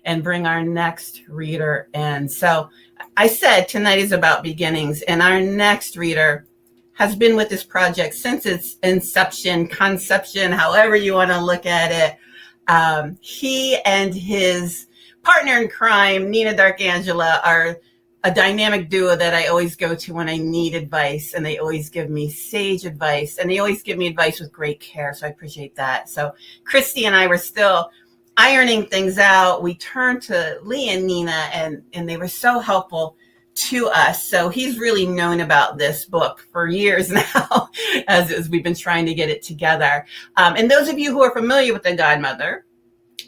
and bring our next reader in. So I said tonight is about beginnings, and our next reader has been with this project since its inception, conception, however you want to look at it. He and his partner in crime, Nina Darkangela, are a dynamic duo that I always go to when I need advice, and they always give me sage advice, and they always give me advice with great care, so I appreciate that. So Christy and I were still ironing things out. We turned to Lee and Nina, and they were so helpful to us. So he's really known about this book for years now, as we've been trying to get it together. And those of you who are familiar with The Godmother,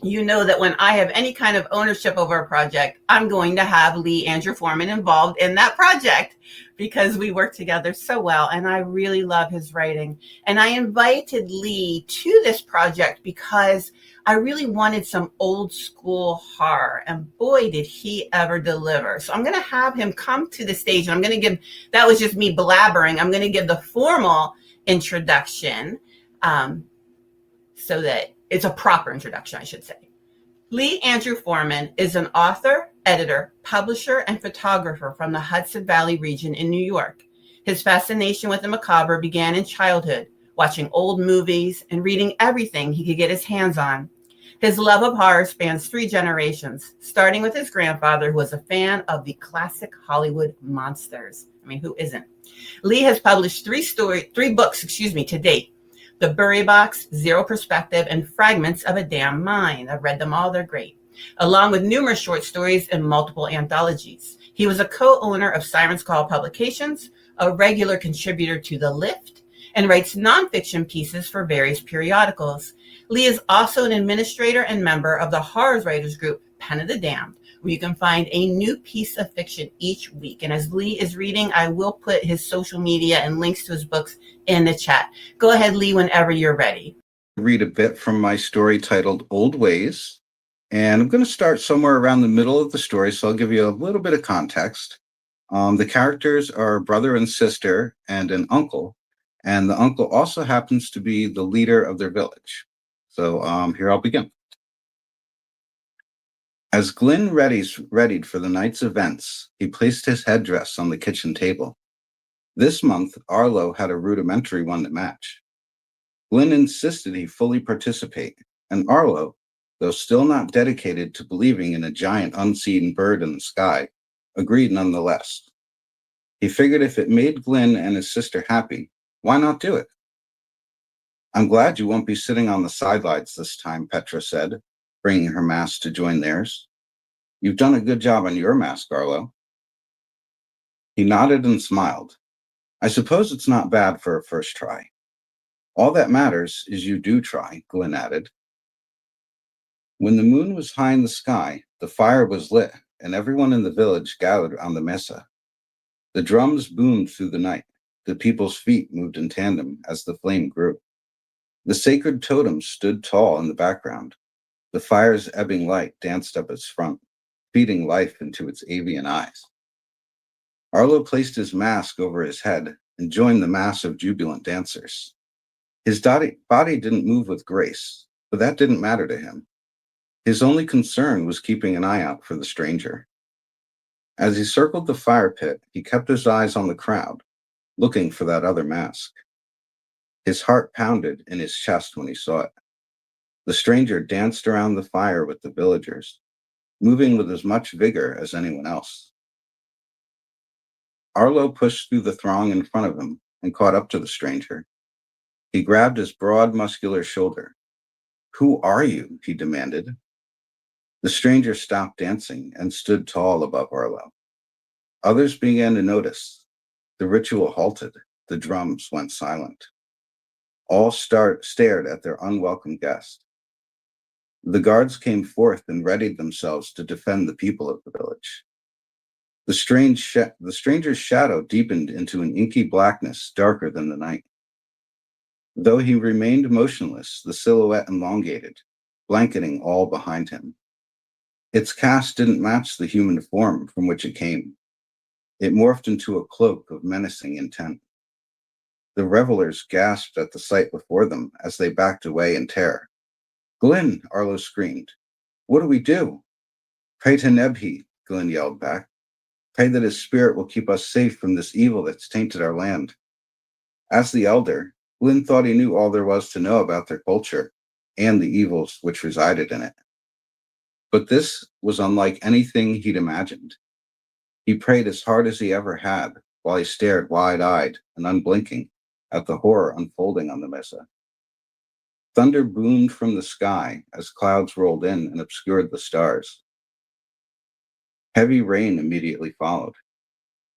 you know that when I have any kind of ownership over a project, I'm going to have Andrew Forman involved in that project because we work together so well, and I really love his writing. And I invited Lee to this project because I really wanted some old school horror, and boy, did he ever deliver. So I'm going to have him come to the stage, and I'm going to give, that was just me blabbering, I'm going to give the formal introduction so that it's a proper introduction, I should say. Andrew Forman is an author, editor, publisher, and photographer from the Hudson Valley region in New York. His fascination with the macabre began in childhood, watching old movies and reading everything he could get his hands on. His love of horror spans 3 generations, starting with his grandfather, who was a fan of the classic Hollywood monsters. I mean, who isn't? Lee has published 3 books to date. The Bury Box, Zero Perspective, and Fragments of a Damn Mind. I've read them all. They're great. Along with numerous short stories and multiple anthologies. He was a co-owner of Siren's Call Publications, a regular contributor to The Lift, and writes nonfiction pieces for various periodicals. Lee is also an administrator and member of the horror writers group Pen of the Damned, where you can find a new piece of fiction each week. And as Lee is reading, I will put his social media and links to his books in the chat. Go ahead, Lee, whenever you're ready. Read a bit from my story titled Old Ways. And I'm going to start somewhere around the middle of the story, so I'll give you a little bit of context. The characters are a brother and sister and an uncle. And the uncle also happens to be the leader of their village. So here I'll begin. As Glynn readied for the night's events, he placed his headdress on the kitchen table. This month, Arlo had a rudimentary one to match. Glynn insisted he fully participate, and Arlo, though still not dedicated to believing in a giant unseen bird in the sky, agreed nonetheless. He figured if it made Glynn and his sister happy, why not do it? I'm glad you won't be sitting on the sidelines this time, Petra said, bringing her mask to join theirs. You've done a good job on your mask, Arlo. He nodded and smiled. I suppose it's not bad for a first try. All that matters is you do try, Glynn added. When the moon was high in the sky, the fire was lit, and everyone in the village gathered on the mesa. The drums boomed through the night. The people's feet moved in tandem as the flame grew. The sacred totem stood tall in the background. The fire's ebbing light danced up its front, feeding life into its avian eyes. Arlo placed his mask over his head and joined the mass of jubilant dancers. His body didn't move with grace, but that didn't matter to him. His only concern was keeping an eye out for the stranger. As he circled the fire pit, he kept his eyes on the crowd, looking for that other mask. His heart pounded in his chest when he saw it. The stranger danced around the fire with the villagers, moving with as much vigor as anyone else. Arlo pushed through the throng in front of him and caught up to the stranger. He grabbed his broad, muscular shoulder. Who are you? He demanded. The stranger stopped dancing and stood tall above Arlo. Others began to notice. The ritual halted. The drums went silent. All stared at their unwelcome guest. The guards came forth and readied themselves to defend the people of the village. The stranger's shadow deepened into an inky blackness darker than the night. Though he remained motionless, the silhouette elongated, blanketing all behind him. Its cast didn't match the human form from which it came. It morphed into a cloak of menacing intent. The revelers gasped at the sight before them as they backed away in terror. Glynn, Arlo screamed. What do we do? Pray to Nebhi, Glyn yelled back. Pray that his spirit will keep us safe from this evil that's tainted our land. As the elder, Glyn thought he knew all there was to know about their culture and the evils which resided in it. But this was unlike anything he'd imagined. He prayed as hard as he ever had while he stared wide-eyed and unblinking at the horror unfolding on the mesa. Thunder boomed from the sky as clouds rolled in and obscured the stars. Heavy rain immediately followed.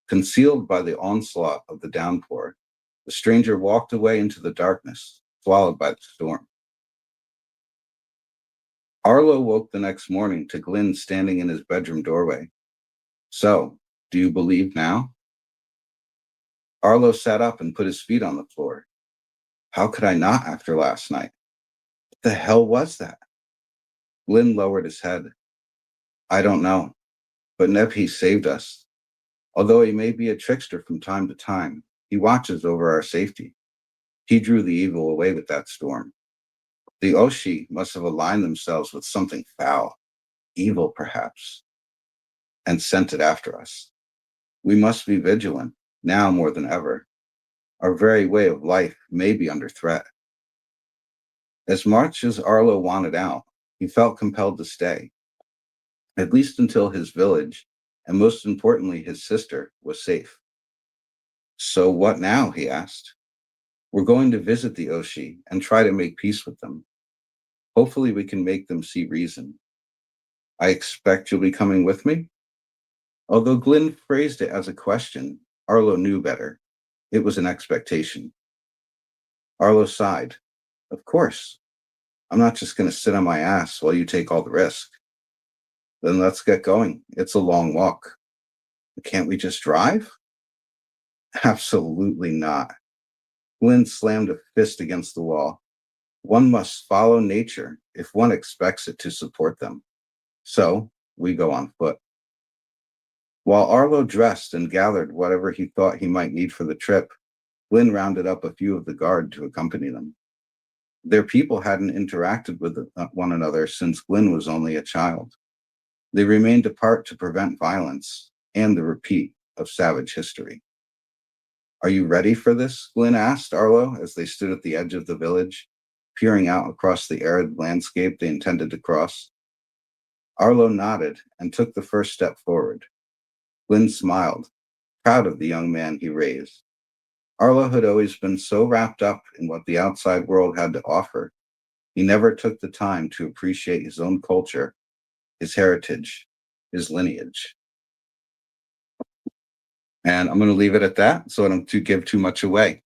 Concealed by the onslaught of the downpour, the stranger walked away into the darkness, swallowed by the storm. Arlo woke the next morning to Glyn standing in his bedroom doorway. So, do you believe now? Arlo sat up and put his feet on the floor. How could I not after last night? What the hell was that? Glyn lowered his head. I don't know, but Nebhi saved us. Although he may be a trickster from time to time, he watches over our safety. He drew the evil away with that storm. The Oshi must have aligned themselves with something foul, evil perhaps, and sent it after us. We must be vigilant, now more than ever. Our very way of life may be under threat. As much as Arlo wanted out, he felt compelled to stay, at least until his village, and most importantly his sister, was safe. So what now? He asked. We're going to visit the Oshi and try to make peace with them. Hopefully we can make them see reason. I expect you'll be coming with me? Although Glyn phrased it as a question, Arlo knew better. It was an expectation. Arlo sighed. Of course. I'm not just going to sit on my ass while you take all the risk. Then let's get going. It's a long walk. Can't we just drive? Absolutely not. Glyn slammed a fist against the wall. One must follow nature if one expects it to support them. So we go on foot. While Arlo dressed and gathered whatever he thought he might need for the trip, Glyn rounded up a few of the guard to accompany them. Their people hadn't interacted with one another since Glyn was only a child. They remained apart to prevent violence and the repeat of savage history. Are you ready for this? Glyn asked Arlo as they stood at the edge of the village, peering out across the arid landscape they intended to cross. Arlo nodded and took the first step forward. Glyn smiled, proud of the young man he raised. Arlo had always been so wrapped up in what the outside world had to offer, he never took the time to appreciate his own culture, his heritage, his lineage. And I'm going to leave it at that so I don't give too much away.